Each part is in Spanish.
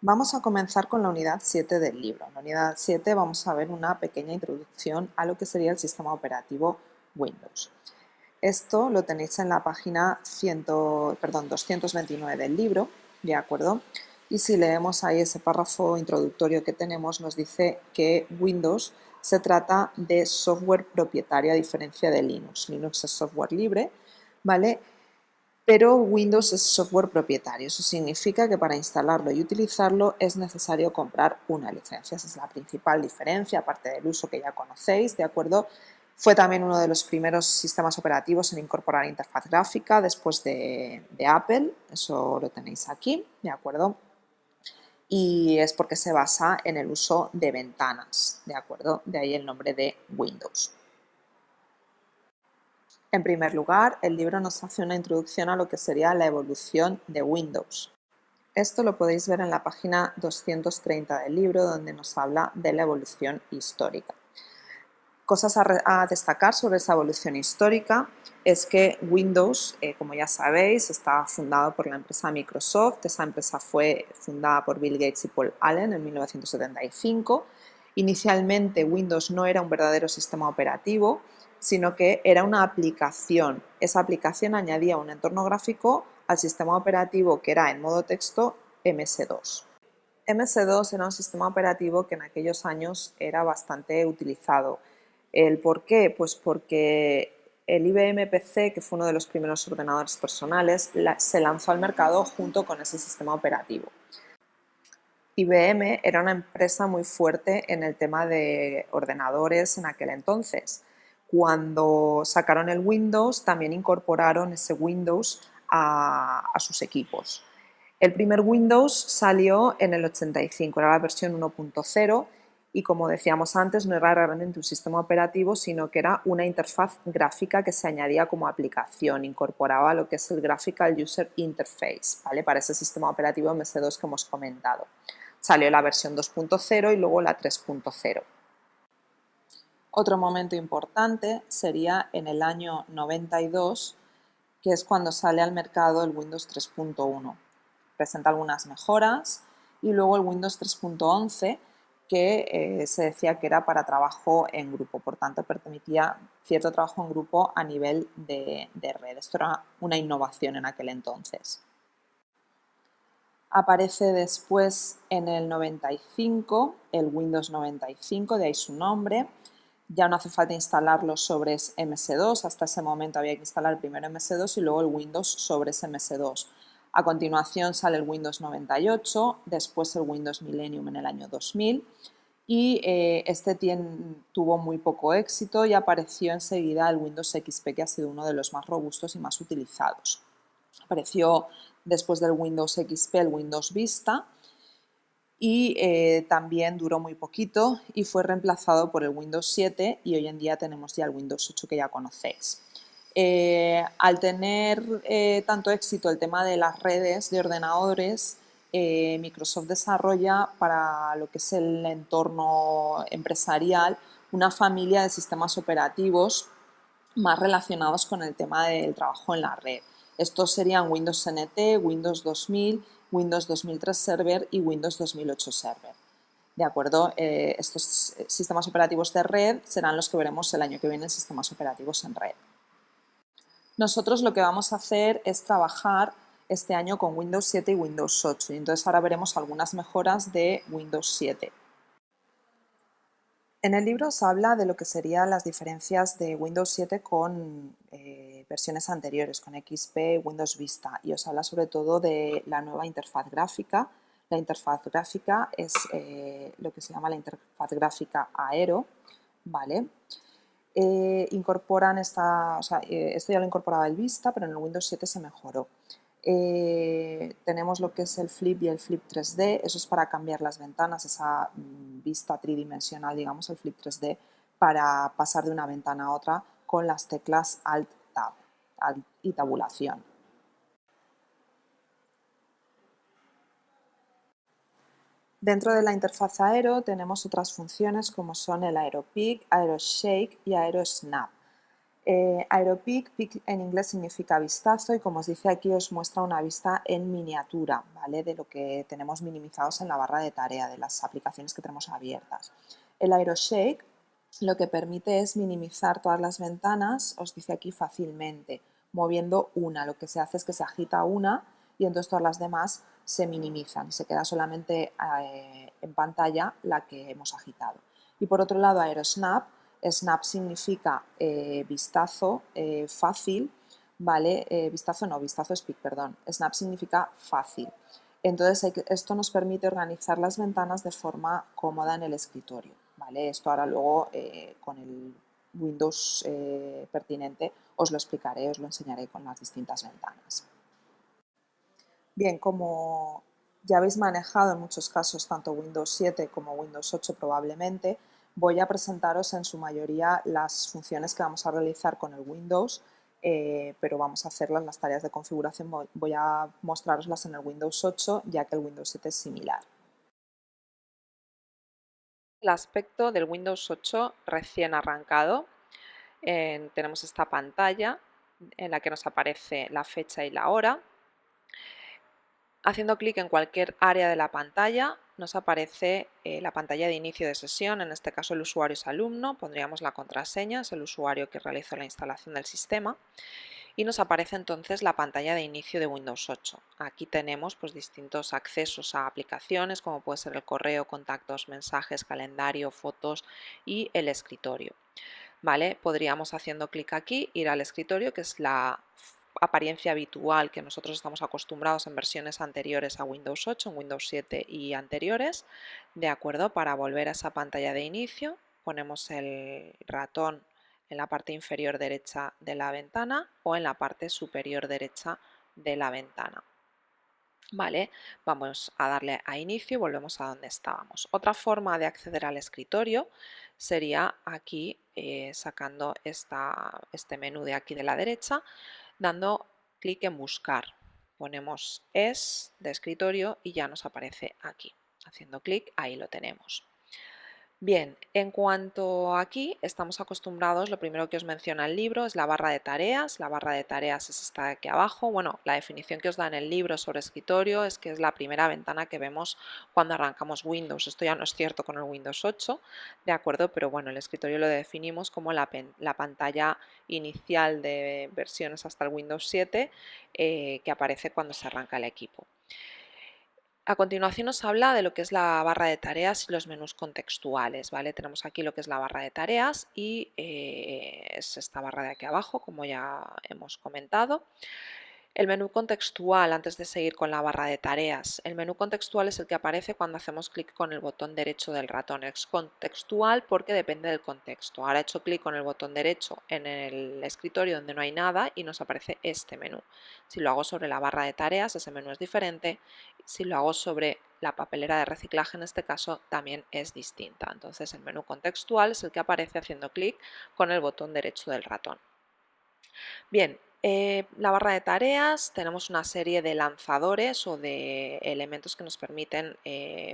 Vamos a comenzar con la unidad 7 del libro. En la unidad 7 vamos a ver una pequeña introducción a lo que sería el sistema operativo Windows. Esto lo tenéis en la página 229 del libro, ¿de acuerdo? Y si leemos ahí ese párrafo introductorio que tenemos, nos dice que Windows se trata de software propietario a diferencia de Linux. Linux es software libre, ¿vale? Pero Windows es software propietario. Eso significa que para instalarlo y utilizarlo es necesario comprar una licencia. Esa es la principal diferencia, aparte del uso que ya conocéis, ¿de acuerdo? Fue también uno de los primeros sistemas operativos en incorporar interfaz gráfica después de Apple. Eso lo tenéis aquí, ¿de acuerdo? Y es porque se basa en el uso de ventanas, ¿de acuerdo? De ahí el nombre de Windows. En primer lugar, el libro nos hace una introducción a lo que sería la evolución de Windows. Esto lo podéis ver en la página 230 del libro, donde nos habla de la evolución histórica. Cosas a destacar sobre esa evolución histórica es que Windows, como ya sabéis, está fundado por la empresa Microsoft. Esa empresa fue fundada por Bill Gates y Paul Allen en 1975. Inicialmente Windows no era un verdadero sistema operativo, sino que era una aplicación. Esa aplicación añadía un entorno gráfico al sistema operativo que era en modo texto MS2. MS2 era un sistema operativo que en aquellos años era bastante utilizado. ¿El por qué? Pues porque el IBM PC, que fue uno de los primeros ordenadores personales, se lanzó al mercado junto con ese sistema operativo. IBM era una empresa muy fuerte en el tema de ordenadores en aquel entonces. Cuando sacaron el Windows, también incorporaron ese Windows a sus equipos. El primer Windows salió en el 85, era la versión 1.0 y como decíamos antes, no era realmente un sistema operativo, sino que era una interfaz gráfica que se añadía como aplicación, incorporaba lo que es el Graphical User Interface, ¿vale? Para ese sistema operativo MS2 que hemos comentado. Salió la versión 2.0 y luego la 3.0. Otro momento importante sería en el año 92, que es cuando sale al mercado el Windows 3.1. Presenta algunas mejoras y luego el Windows 3.11 que se decía que era para trabajo en grupo, por tanto permitía cierto trabajo en grupo a nivel de red. Esto era una innovación en aquel entonces. Aparece después en el 95 el Windows 95, de ahí su nombre. Ya no hace falta instalarlo sobre MS2, hasta ese momento había que instalar primero MS2 y luego el Windows sobre MS2. A continuación sale el Windows 98, después el Windows Millennium en el año 2000 y este tuvo muy poco éxito y apareció enseguida el Windows XP, que ha sido uno de los más robustos y más utilizados. Apareció después del Windows XP el Windows Vista y también duró muy poquito y fue reemplazado por el Windows 7 y hoy en día tenemos ya el Windows 8 que ya conocéis. Al tener tanto éxito el tema de las redes de ordenadores, Microsoft desarrolla para lo que es el entorno empresarial una familia de sistemas operativos más relacionados con el tema del trabajo en la red. Estos serían Windows NT, Windows 2000, Windows 2003 Server y Windows 2008 Server. ¿De acuerdo? Estos sistemas operativos de red serán los que veremos el año que viene en sistemas operativos en red. Nosotros lo que vamos a hacer es trabajar este año con Windows 7 y Windows 8 y entonces ahora veremos algunas mejoras de Windows 7. En el libro se habla de lo que serían las diferencias de Windows 7 con versiones anteriores, con XP, Windows Vista, y os habla sobre todo de la nueva interfaz gráfica. La interfaz gráfica es lo que se llama la interfaz gráfica Aero, ¿vale? Incorporan esto ya lo incorporaba el Vista, pero en el Windows 7 se mejoró. Tenemos lo que es el Flip y el Flip 3D, eso es para cambiar las ventanas, esa vista tridimensional, digamos, el Flip 3D, para pasar de una ventana a otra con las teclas Alt, Tab, Alt y tabulación. Dentro de la interfaz Aero tenemos otras funciones como son el AeroPick, AeroShake y AeroSnap. Aeropeek, peek en inglés significa vistazo y como os dice aquí os muestra una vista en miniatura, ¿vale? De lo que tenemos minimizados en la barra de tarea, de las aplicaciones que tenemos abiertas. El Aeroshake lo que permite es minimizar todas las ventanas, os dice aquí fácilmente, moviendo una. Lo que se hace es que se agita una y entonces todas las demás se minimizan y se queda solamente en pantalla la que hemos agitado. Y por otro lado, Aerosnap. Snap significa vistazo fácil, ¿vale? Vistazo es peek, perdón. Snap significa fácil. Entonces esto nos permite organizar las ventanas de forma cómoda en el escritorio, ¿vale? Esto ahora luego con el Windows pertinente os lo explicaré, os lo enseñaré con las distintas ventanas. Bien, como ya habéis manejado en muchos casos tanto Windows 7 como Windows 8 probablemente, voy a presentaros en su mayoría las funciones que vamos a realizar con el Windows, pero vamos a hacerlas, las tareas de configuración, voy a mostraroslas en el Windows 8, ya que el Windows 7 es similar. El aspecto del Windows 8 recién arrancado. Tenemos esta pantalla en la que nos aparece la fecha y la hora. Haciendo clic en cualquier área de la pantalla nos aparece la pantalla de inicio de sesión, en este caso el usuario es alumno, pondríamos la contraseña, es el usuario que realizó la instalación del sistema y nos aparece entonces la pantalla de inicio de Windows 8. Aquí tenemos pues, distintos accesos a aplicaciones como puede ser el correo, contactos, mensajes, calendario, fotos y el escritorio. ¿Vale? Podríamos haciendo clic aquí ir al escritorio, que es la apariencia habitual que nosotros estamos acostumbrados en versiones anteriores a Windows 8, en Windows 7 y anteriores. De acuerdo, para volver a esa pantalla de inicio ponemos el ratón en la parte inferior derecha de la ventana o en la parte superior derecha de la ventana. Vale, vamos a darle a inicio y volvemos a donde estábamos. Otra forma de acceder al escritorio sería aquí sacando este menú de aquí de la derecha, dando clic en buscar. Ponemos es de escritorio y ya nos aparece aquí. Haciendo clic, ahí lo tenemos. Bien, en cuanto a aquí, estamos acostumbrados, lo primero que os menciona el libro es la barra de tareas. La barra de tareas es esta de aquí abajo. Bueno, la definición que os da en el libro sobre escritorio es que es la primera ventana que vemos cuando arrancamos Windows. Esto ya no es cierto con el Windows 8, ¿de acuerdo? Pero bueno, el escritorio lo definimos como la pantalla inicial de versiones hasta el Windows 7 que aparece cuando se arranca el equipo. A continuación nos habla de lo que es la barra de tareas y los menús contextuales, ¿vale? Tenemos aquí lo que es la barra de tareas y es esta barra de aquí abajo, como ya hemos comentado. El menú contextual, antes de seguir con la barra de tareas, el menú contextual es el que aparece cuando hacemos clic con el botón derecho del ratón. Es contextual porque depende del contexto. Ahora he hecho clic con el botón derecho en el escritorio donde no hay nada y nos aparece este menú. Si lo hago sobre la barra de tareas, ese menú es diferente. Si lo hago sobre la papelera de reciclaje, en este caso, también es distinta. Entonces el menú contextual es el que aparece haciendo clic con el botón derecho del ratón. Bien, la barra de tareas, tenemos una serie de lanzadores o de elementos que nos permiten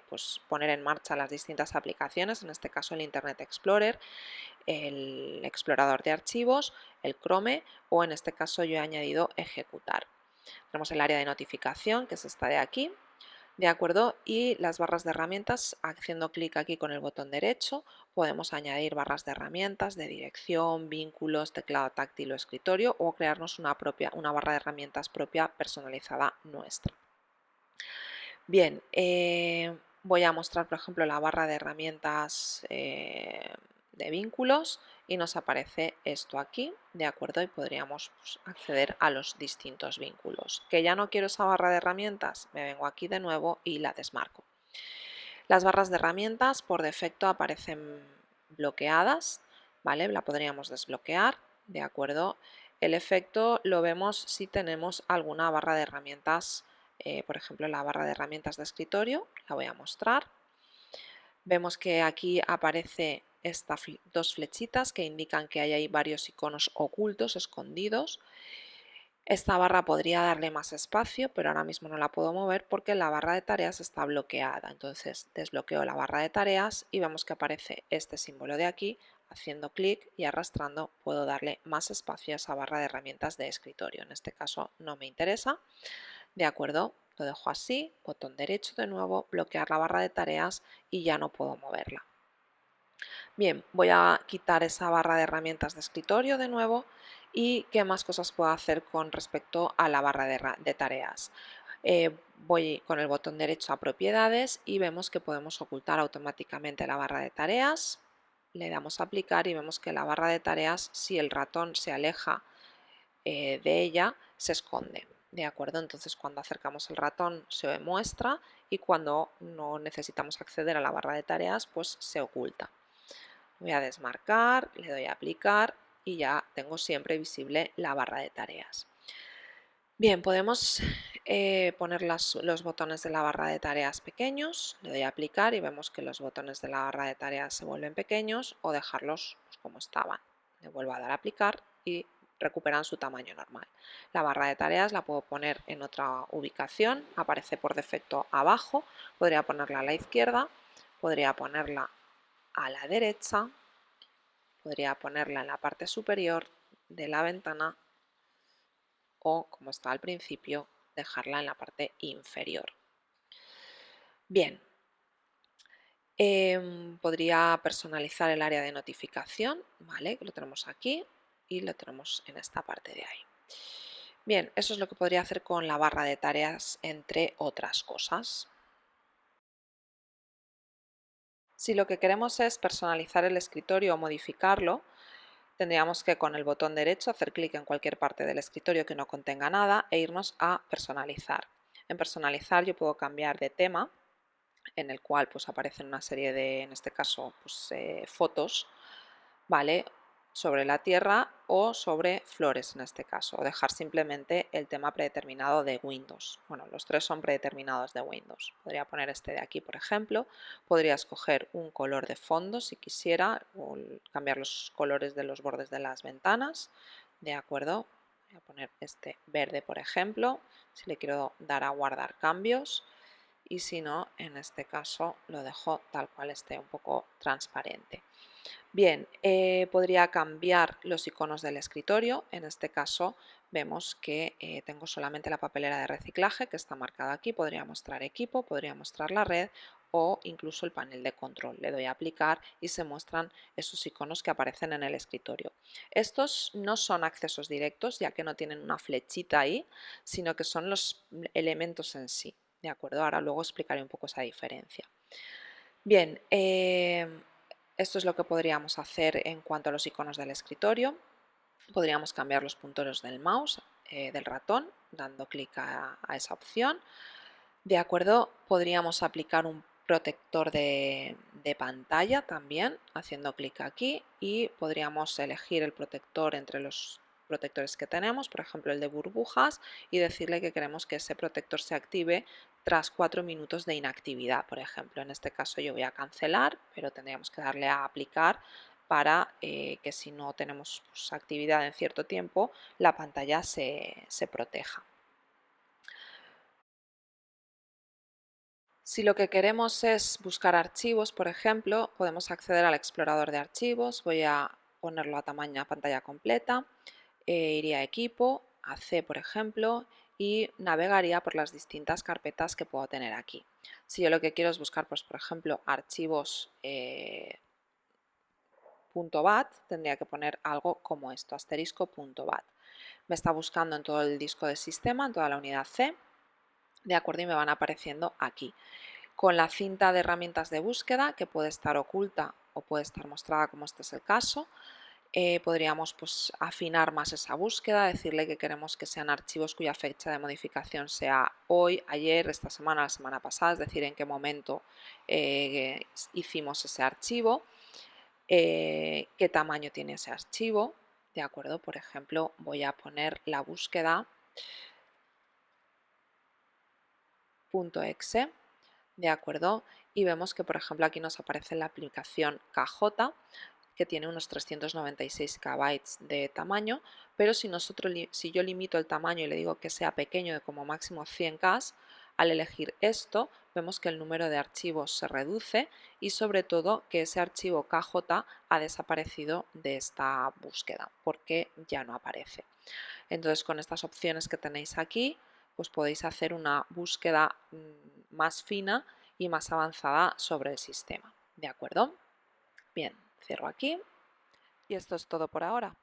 pues poner en marcha las distintas aplicaciones, en este caso el Internet Explorer, el explorador de archivos, el Chrome o en este caso yo he añadido ejecutar. Tenemos el área de notificación, que es esta de aquí, ¿de acuerdo? Y las barras de herramientas, haciendo clic aquí con el botón derecho, podemos añadir barras de herramientas de dirección, vínculos, teclado táctil o escritorio o crearnos una barra de herramientas propia personalizada nuestra. Bien, voy a mostrar por ejemplo la barra de herramientas de vínculos y nos aparece esto aquí, ¿de acuerdo? Y podríamos pues, acceder a los distintos vínculos. ¿Que ya no quiero esa barra de herramientas? Me vengo aquí de nuevo y la desmarco. Las barras de herramientas por defecto aparecen bloqueadas, ¿vale? La podríamos desbloquear, ¿de acuerdo? El efecto lo vemos si tenemos alguna barra de herramientas, por ejemplo la barra de herramientas de escritorio, la voy a mostrar. Vemos que aquí aparece estas dos flechitas que indican que hay ahí varios iconos ocultos, escondidos. Esta barra podría darle más espacio, pero ahora mismo no la puedo mover porque la barra de tareas está bloqueada. Entonces desbloqueo la barra de tareas y vemos que aparece este símbolo de aquí haciendo clic y arrastrando puedo darle más espacio a esa barra de herramientas de escritorio. En este caso no me interesa. De acuerdo, lo dejo así, botón derecho de nuevo, bloquear la barra de tareas y ya no puedo moverla. Bien, voy a quitar esa barra de herramientas de escritorio de nuevo y qué más cosas puedo hacer con respecto a la barra de tareas. Voy con el botón derecho a propiedades y vemos que podemos ocultar automáticamente la barra de tareas. Le damos a aplicar y vemos que la barra de tareas, si el ratón se aleja de ella, se esconde. ¿De acuerdo? Entonces cuando acercamos el ratón se muestra y cuando no necesitamos acceder a la barra de tareas, pues se oculta. Voy a desmarcar, le doy a aplicar y ya tengo siempre visible la barra de tareas. Bien, podemos poner los botones de la barra de tareas pequeños, le doy a aplicar y vemos que los botones de la barra de tareas se vuelven pequeños o dejarlos pues, como estaban. Le vuelvo a dar a aplicar y recuperan su tamaño normal. La barra de tareas la puedo poner en otra ubicación, aparece por defecto abajo, podría ponerla a la izquierda, podría ponerla a la derecha, podría ponerla en la parte superior de la ventana o, como está al principio, dejarla en la parte inferior. Bien, podría personalizar el área de notificación, ¿vale? Lo tenemos aquí y lo tenemos en esta parte de ahí. Bien, eso es lo que podría hacer con la barra de tareas, entre otras cosas. Si lo que queremos es personalizar el escritorio o modificarlo, tendríamos que con el botón derecho hacer clic en cualquier parte del escritorio que no contenga nada e irnos a personalizar. En personalizar yo puedo cambiar de tema, en el cual pues aparecen una serie de, en este caso, pues, fotos, ¿vale? Sobre la Tierra o sobre flores en este caso, o dejar simplemente el tema predeterminado de Windows. Bueno, los tres son predeterminados de Windows. Podría poner este de aquí, por ejemplo. Podría escoger un color de fondo si quisiera, o cambiar los colores de los bordes de las ventanas. De acuerdo, voy a poner este verde, por ejemplo, si le quiero dar a guardar cambios. Y si no, en este caso lo dejo tal cual esté, un poco transparente. Bien, podría cambiar los iconos del escritorio. En este caso vemos que tengo solamente la papelera de reciclaje que está marcada aquí. Podría mostrar equipo, podría mostrar la red o incluso el panel de control. Le doy a aplicar y se muestran esos iconos que aparecen en el escritorio. Estos no son accesos directos, ya que no tienen una flechita ahí, sino que son los elementos en sí. ¿De acuerdo? Ahora luego explicaré un poco esa diferencia. Bien, esto es lo que podríamos hacer en cuanto a los iconos del escritorio. Podríamos cambiar los punteros del mouse, del ratón, dando clic a esa opción. De acuerdo, podríamos aplicar un protector de pantalla también, haciendo clic aquí, y podríamos elegir el protector entre los protectores que tenemos, por ejemplo el de burbujas, y decirle que queremos que ese protector se active tras 4 minutos de inactividad, por ejemplo. En este caso yo voy a cancelar, pero tendríamos que darle a aplicar para que si no tenemos pues, actividad en cierto tiempo, la pantalla se proteja. Si lo que queremos es buscar archivos, por ejemplo, podemos acceder al explorador de archivos. Voy a ponerlo a tamaño pantalla completa, iría a equipo, a C, por ejemplo, y navegaría por las distintas carpetas que puedo tener aquí. Si yo lo que quiero es buscar, pues, por ejemplo, archivos .bat, tendría que poner algo como esto, asterisco.bat. Me está buscando en todo el disco de sistema, en toda la unidad C, de acuerdo, y me van apareciendo aquí. Con la cinta de herramientas de búsqueda, que puede estar oculta o puede estar mostrada, como este es el caso, podríamos pues, afinar más esa búsqueda, decirle que queremos que sean archivos cuya fecha de modificación sea hoy, ayer, esta semana, la semana pasada, es decir, en qué momento hicimos ese archivo, qué tamaño tiene ese archivo, ¿de acuerdo? Por ejemplo, voy a poner la búsqueda .exe, ¿de acuerdo? Y vemos que, por ejemplo, aquí nos aparece la aplicación KJ, que tiene unos 396 KB de tamaño, pero si yo limito el tamaño y le digo que sea pequeño, de como máximo 100K, Al elegir esto, vemos que el número de archivos se reduce y sobre todo que ese archivo KJ ha desaparecido de esta búsqueda porque ya no aparece. Entonces, con estas opciones que tenéis aquí, pues podéis hacer una búsqueda más fina y más avanzada sobre el sistema. ¿De acuerdo? Bien, cierro aquí y esto es todo por ahora.